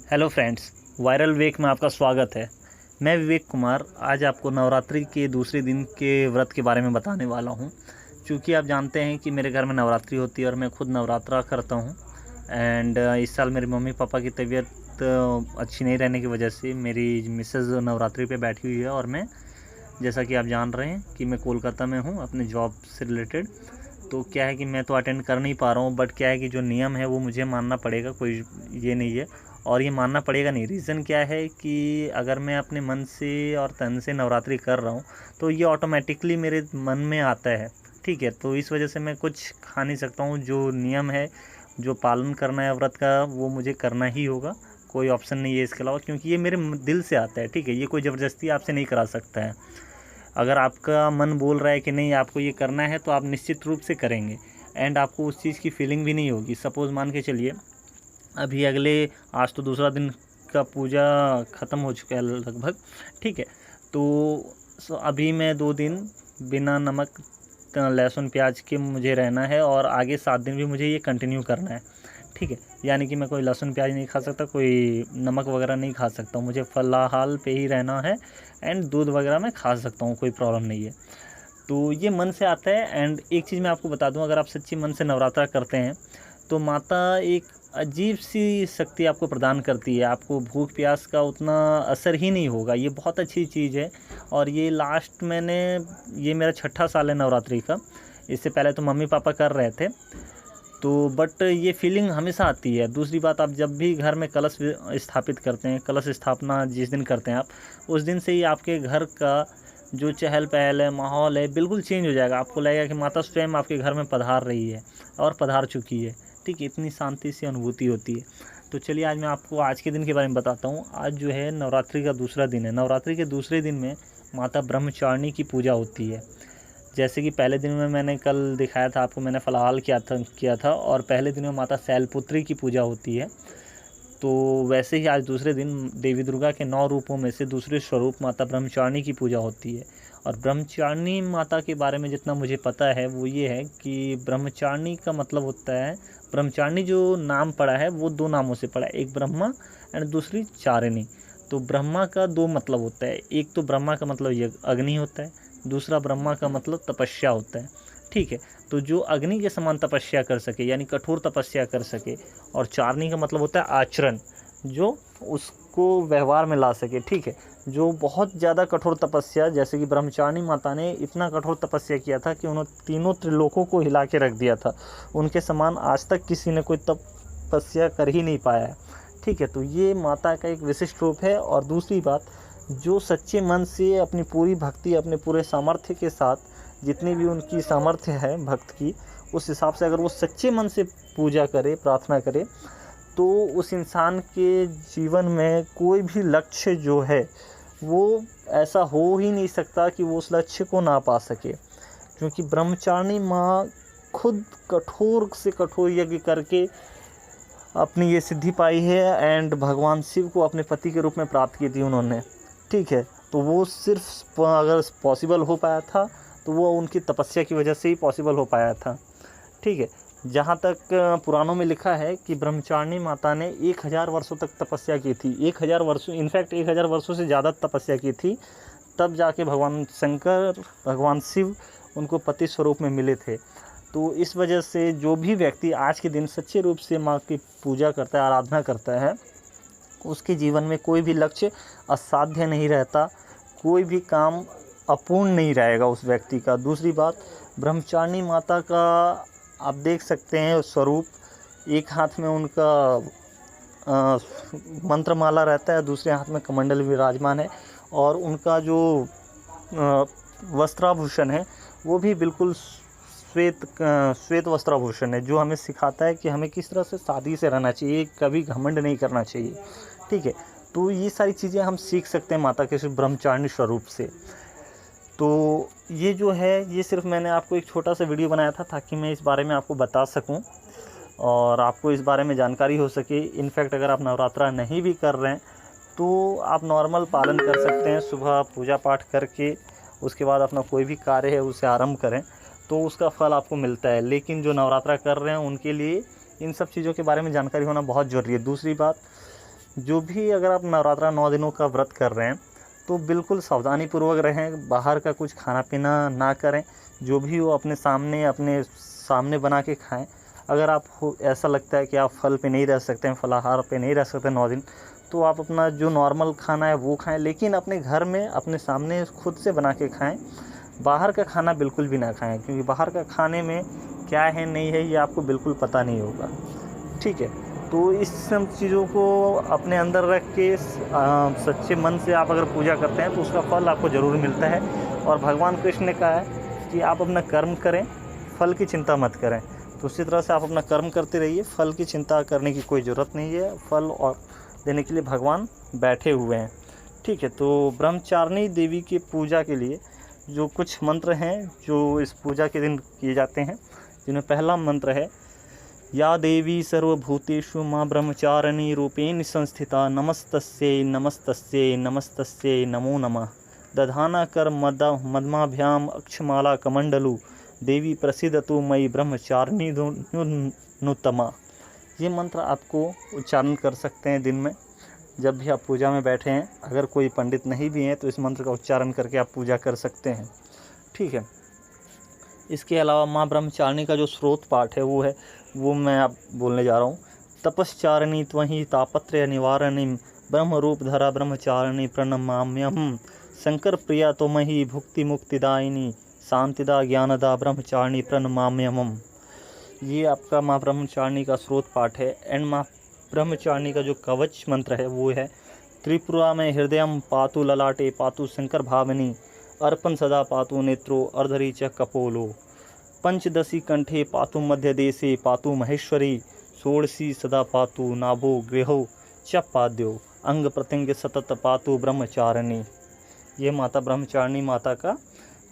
Hello friends, viral विवेक में आपका स्वागत है। मैं विवेक कुमार आज आपको नवरात्रि के दूसरे दिन के व्रत के बारे में बताने वाला हूं। क्योंकि आप जानते हैं कि मेरे घर में नवरात्रि होती है और मैं खुद नवरात्रा करता हूं। एंड इस साल मेरे मम्मी पापा की तबीयत अच्छी नहीं रहने की वजह से मेरी मिसेज़ नवरात्रि पे बैठी हुई है और मैं, जैसा कि आप जान रहे हैं कि मैं कोलकाता में हूँ अपने जॉब से रिलेटेड। तो क्या है कि मैं तो अटेंड कर नहीं पा रहा हूँ, बट क्या है कि जो नियम है वो मुझे मानना पड़ेगा, कोई ये नहीं है। और ये मानना पड़ेगा नहीं, रीज़न क्या है कि अगर मैं अपने मन से और तन से नवरात्रि कर रहा हूँ तो ये ऑटोमेटिकली मेरे मन में आता है। ठीक है, तो इस वजह से मैं कुछ खा नहीं सकता हूँ। जो नियम है, जो पालन करना है व्रत का, वो मुझे करना ही होगा। कोई ऑप्शन नहीं है इसके अलावा, क्योंकि ये मेरे दिल से आता है। ठीक है, ये कोई ज़बरदस्ती आपसे नहीं करा सकता है। अगर आपका मन बोल रहा है कि नहीं आपको ये करना है तो आप निश्चित रूप से करेंगे। एंड आपको उस चीज़ की फीलिंग भी नहीं होगी। सपोज़ मान के चलिए, अभी अगले, आज तो दूसरा दिन का पूजा ख़त्म हो चुका है लगभग। ठीक है, तो अभी मैं 2 दिन बिना नमक लहसुन प्याज के मुझे रहना है और आगे 7 दिन भी मुझे ये कंटिन्यू करना है। ठीक है, यानी कि मैं कोई लहसुन प्याज नहीं खा सकता, कोई नमक वगैरह नहीं खा सकता हूँ, मुझे फ़लाहाल पे ही रहना है। एंड दूध वगैरह मैं खा सकता हूँ, कोई प्रॉब्लम नहीं है। तो ये मन से आता है। एंड एक चीज़ मैं आपको बता दूँ, अगर आप सच्ची मन से नवरात्रा करते हैं तो माता एक अजीब सी शक्ति आपको प्रदान करती है। आपको भूख प्यास का उतना असर ही नहीं होगा। ये बहुत अच्छी चीज़ है। और ये ये मेरा छठा साल है नवरात्रि का। इससे पहले तो मम्मी पापा कर रहे थे, तो बट ये फीलिंग हमेशा आती है। दूसरी बात, आप जब भी घर में कलश स्थापित करते हैं, कलश स्थापना जिस दिन करते हैं आप, उस दिन से ही आपके घर का जो चहल पहल है, माहौल है, बिल्कुल चेंज हो जाएगा। आपको लगेगा कि माता स्वयं आपके घर में पधार रही है और पधार चुकी है। ठीक है, इतनी शांति सी अनुभूति होती है। तो चलिए आज मैं आपको आज के दिन के बारे में बताता हूँ। आज जो है नवरात्रि का दूसरा दिन है। नवरात्रि के दूसरे दिन में माता ब्रह्मचारिणी की पूजा होती है। जैसे कि पहले दिन में मैंने कल दिखाया था आपको, मैंने फ़लाहाल किया था और पहले दिन में माता शैलपुत्री की पूजा होती है। तो वैसे ही आज दूसरे दिन देवी दुर्गा के 9 रूपों में से दूसरे स्वरूप माता ब्रह्मचारिणी की पूजा होती है। और ब्रह्मचारिणी माता के बारे में जितना मुझे पता है वो ये है कि ब्रह्मचारिणी का मतलब होता है, ब्रह्मचारिणी जो नाम पड़ा है वो 2 नामों से पड़ा है, एक ब्रह्मा एंड दूसरी चारिणी। तो ब्रह्मा का 2 मतलब होता है। एक तो ब्रह्मा का मतलब ये अग्नि होता है, दूसरा ब्रह्मा का मतलब तपस्या होता है। ठीक है, तो जो अग्नि के समान तपस्या कर सके, यानी कठोर तपस्या कर सके। और चारनी का मतलब होता है आचरण, जो उसको व्यवहार में ला सके। ठीक है, जो बहुत ज़्यादा कठोर तपस्या, जैसे कि ब्रह्मचारिणी माता ने इतना कठोर तपस्या किया था कि उन्होंने तीनों त्रिलोकों को हिला के रख दिया था। उनके समान आज तक किसी ने कोई तपस्या कर ही नहीं पाया है। ठीक है, तो ये माता का एक विशिष्ट रूप है। और दूसरी बात, जो सच्चे मन से अपनी पूरी भक्ति, अपने पूरे सामर्थ्य के साथ, जितनी भी उनकी सामर्थ्य है भक्त की, उस हिसाब से अगर वो सच्चे मन से पूजा करे, प्रार्थना करे, तो उस इंसान के जीवन में कोई भी लक्ष्य जो है वो ऐसा हो ही नहीं सकता कि वो उस लक्ष्य को ना पा सके। क्योंकि ब्रह्मचारिणी माँ खुद कठोर से कठोर यज्ञ करके अपनी ये सिद्धि पाई है। एंड भगवान शिव को अपने पति के रूप में प्राप्त की थी उन्होंने। ठीक है, तो वो सिर्फ अगर पॉसिबल हो पाया था तो वो उनकी तपस्या की वजह से ही पॉसिबल हो पाया था। ठीक है, जहाँ तक पुराणों में लिखा है कि ब्रह्मचारिणी माता ने 1000 वर्षों तक तपस्या की थी। 1000 वर्षों, इनफैक्ट 1000 वर्षों से ज़्यादा तपस्या की थी। तब जाके भगवान शंकर, भगवान शिव उनको पति स्वरूप में मिले थे। तो इस वजह से जो भी व्यक्ति आज के दिन सच्चे रूप से माँ की पूजा करता है, आराधना करता है, उसके जीवन में कोई भी लक्ष्य असाध्य नहीं रहता, कोई भी काम अपूर्ण नहीं रहेगा उस व्यक्ति का। दूसरी बात, ब्रह्मचारिणी माता का आप देख सकते हैं स्वरूप, एक हाथ में उनका मंत्रमाला रहता है, दूसरे हाथ में कमंडल विराजमान है। और उनका जो वस्त्राभूषण है वो भी बिल्कुल श्वेत वस्त्राभूषण है, जो हमें सिखाता है कि हमें किस तरह से सादगी से रहना चाहिए, कभी घमंड नहीं करना चाहिए। ठीक है, तो ये सारी चीज़ें हम सीख सकते हैं माता के ब्रह्मचारिणी स्वरूप से। तो ये जो है, ये सिर्फ मैंने आपको एक छोटा सा वीडियो बनाया था ताकि मैं इस बारे में आपको बता सकूं और आपको इस बारे में जानकारी हो सके। इनफैक्ट अगर आप नवरात्रा नहीं भी कर रहे हैं तो आप नॉर्मल पालन कर सकते हैं। सुबह पूजा पाठ करके उसके बाद अपना कोई भी कार्य है उसे आरंभ करें तो उसका फल आपको मिलता है। लेकिन जो नवरात्रा कर रहे हैं उनके लिए इन सब चीज़ों के बारे में जानकारी होना बहुत ज़रूरी है। दूसरी बात, जो भी अगर आप नवरात्रा 9 दिनों का व्रत कर रहे हैं तो बिल्कुल सावधानीपूर्वक रहें, बाहर का कुछ खाना पीना ना करें, जो भी हो अपने सामने बना के खाएं। अगर आपको ऐसा लगता है कि आप फल पे नहीं रह सकते हैं, फलाहार पे नहीं रह सकते 9 दिन, तो आप अपना जो नॉर्मल खाना है वो खाएं, लेकिन अपने घर में अपने सामने खुद से बना के खाएं। बाहर का खाना बिल्कुल भी ना खाएं, क्योंकि बाहर का खाने में क्या है नहीं है ये आपको बिल्कुल पता नहीं होगा। ठीक है, तो इस सब चीज़ों को अपने अंदर रख के सच्चे मन से आप अगर पूजा करते हैं तो उसका फल आपको ज़रूर मिलता है। और भगवान कृष्ण ने कहा है कि आप अपना कर्म करें, फल की चिंता मत करें। तो उसी तरह से आप अपना कर्म करते रहिए, फल की चिंता करने की कोई ज़रूरत नहीं है, फल और देने के लिए भगवान बैठे हुए हैं। ठीक है, तो ब्रह्मचारिणी देवी की पूजा के लिए जो कुछ मंत्र हैं जो इस पूजा के दिन किए जाते हैं, जिनमें पहला मंत्र है, या देवी सर्वभूतेषु मां ब्रह्मचारिणी रूपेण संस्थिता नमस्तस्यै नमस्तस्यै नमस्तस्यै नमो नमः। दधाना कर मदमाभ्याम अक्षमाला कमंडलु देवी प्रसिद्धतु मयि ब्रह्मचारिणी नुत्तमा। ये मंत्र आपको उच्चारण कर सकते हैं दिन में, जब भी आप पूजा में बैठे हैं। अगर कोई पंडित नहीं भी हैं तो इस मंत्र का उच्चारण करके आप पूजा कर सकते हैं। ठीक है, इसके अलावा माँ ब्रह्मचारिणी का जो स्रोत पाठ है वो मैं आप बोलने जा रहा हूँ। तपश्चारिणी त्वहि तापत्रय निवारणी ब्रह्म रूप धरा ब्रह्मचारिणी प्रणमाम्यहम्। शंकर प्रिया त्वमहि भुक्ति मुक्तिदायिनी शांतिदा ज्ञानदा ब्रह्मचारिणी प्रणमाम्यहम्। ये आपका माँ ब्रह्मचारिणी का स्रोत पाठ है। एंड माँ ब्रह्मचारिणी का जो कवच मंत्र है वो है, त्रिपुरा में हृदयम पातु ललाटे पातु शंकर भावनी अर्पण सदा पातु नेत्रो अर्धरी च कपोलो। पंचदशी कंठे पातु मध्य देशे पातु महेश्वरी षोडशी सदा पातु नाभो गृहो च पाद्यो अंग प्रत्यंग सतत पातु ब्रह्मचारिणी। ये माता ब्रह्मचारिणी माता का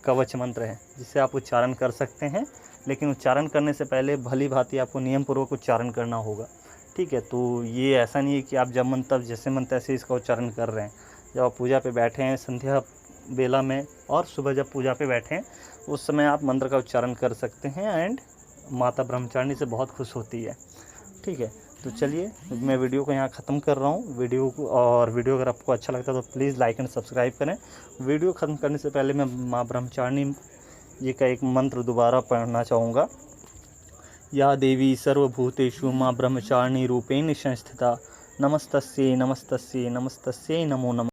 कवच मंत्र है, जिसे आप उच्चारण कर सकते हैं, लेकिन उच्चारण करने से पहले भली भांति आपको नियम पूर्वक उच्चारण करना होगा। ठीक है, तो ये ऐसा नहीं है कि आप जब मन तब जैसे मन तैसे इसका उच्चारण कर रहे हैं। जब आप पूजा पे बैठे हैं संध्या बेला में और सुबह जब पूजा पे बैठे हैं उस समय आप मंत्र का उच्चारण कर सकते हैं। एंड माता ब्रह्मचारिणी से बहुत खुश होती है। ठीक है, तो चलिए मैं वीडियो को यहाँ ख़त्म कर रहा हूँ। वीडियो अगर आपको अच्छा लगता है तो प्लीज़ लाइक एंड सब्सक्राइब करें। वीडियो ख़त्म करने से पहले मैं माँ ब्रह्मचारिणी जी का एक मंत्र दोबारा पढ़ना चाहूँगा। या देवी सर्वभूतेषु माँ ब्रह्मचारिणी रूपेण संस्थिता नमस्तस्यै नमस्तस्यै नमस्तस्यै नमो नमः।